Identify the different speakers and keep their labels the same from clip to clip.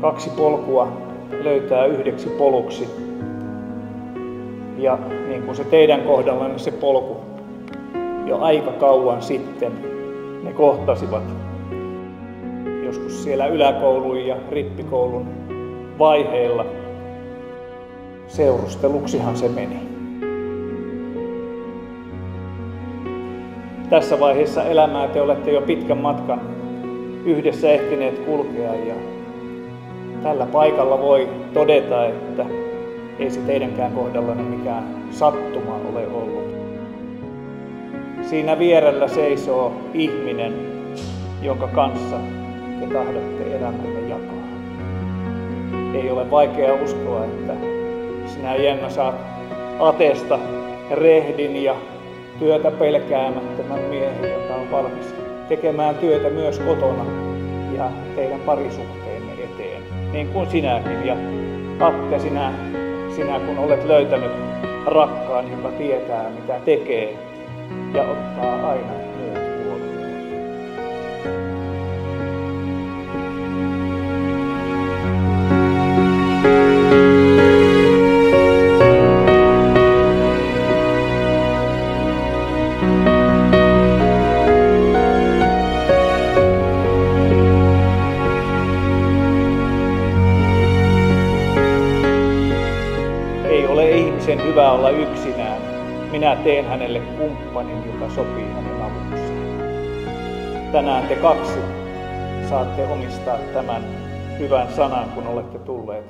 Speaker 1: 2 polkua löytää yhdeksi poluksi. Ja niin kuin se teidän kohdallanne se polku jo aika kauan sitten ne kohtasivat. Joskus siellä yläkoulun ja rippikoulun vaiheilla. Seurusteluksihan se meni. Tässä vaiheessa elämää te olette jo pitkän matkan yhdessä ehtineet kulkea ja tällä paikalla voi todeta, että ei se teidänkään kohdallanne mikään sattuma ole ollut. Siinä vierellä seisoo ihminen, jonka kanssa te tahdotte elämänne jakaa. Ei ole vaikea uskoa, että sinä Jenna saat Atesta rehdin ja työtä pelkäämättömän miehen, joka on valmis tekemään työtä myös kotona ja teidän parisuhteenne eteen, niin kuin sinäkin. Ja Atte, sinä kun olet löytänyt rakkaan, joka tietää mitä tekee ja ottaa aina muut huomioon. Ihmisen hyvä olla yksinään. Minä teen hänelle kumppanin, joka sopii hänen avukseen. Tänään te 2 saatte omistaa tämän hyvän sanan, kun olette tulleet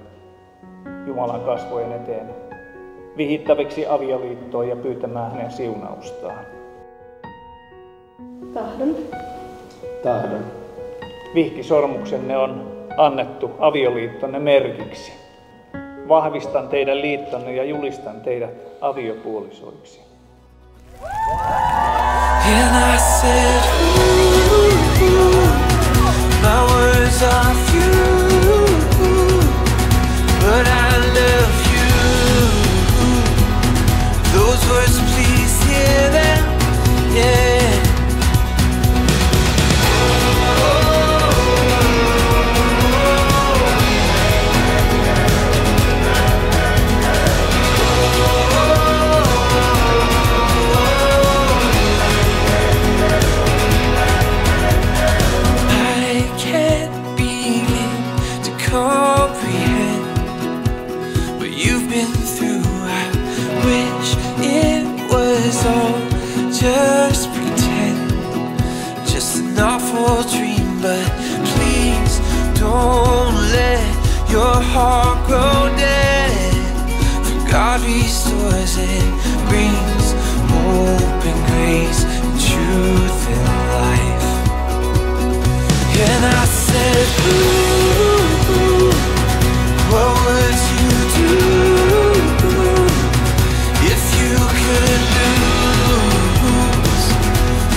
Speaker 1: Jumalan kasvojen eteen vihittäviksi avioliittoon ja pyytämään hänen siunaustaan.
Speaker 2: Tahdon.
Speaker 1: Tahdon. Vihkisormuksenne on annettu avioliittonne merkiksi. Vahvistan teidän liittonne ja julistan teidät aviopuolisoiksi.
Speaker 3: And I said, ooh, my words are few, but I love you. Those words, please hear them, yeah. Just pretend, just an awful dream, but please don't let your heart grow dead. For God restores and brings hope and grace and truth and life. And I said, ooh, what would you do if you could lose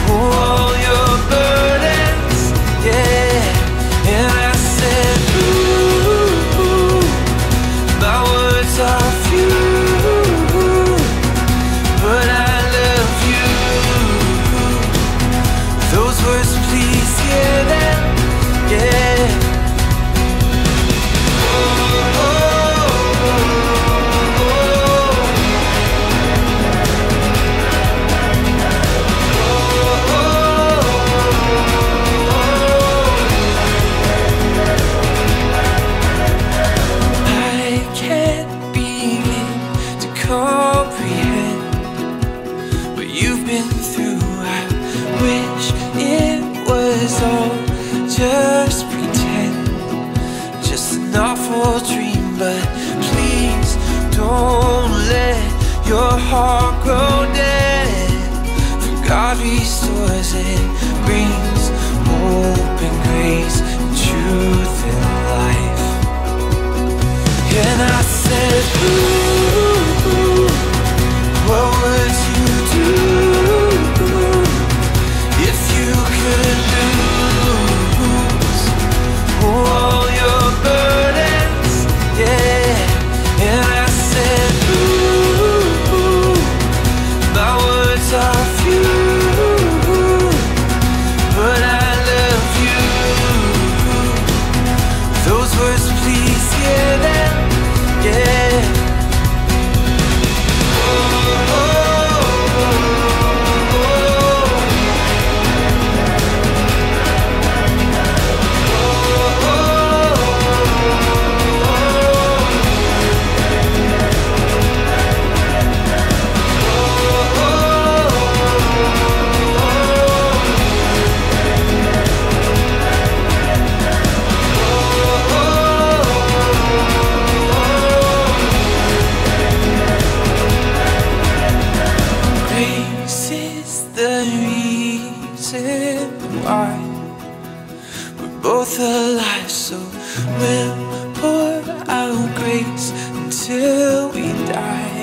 Speaker 3: all your burdens, yeah. And I said, ooh, my words are few, but I love you. Those words, please hear them, yeah. Just pretend, just an awful dream, but please don't let your heart grow dead. For God restores and brings hope and grace and truth and life. And I said, ooh, what would you do if you could lose all your burdens, yeah. And I said, ooh, my words are few, but I love you. Those words, please. is the reason why we're both alive. So we'll pour out grace until we die.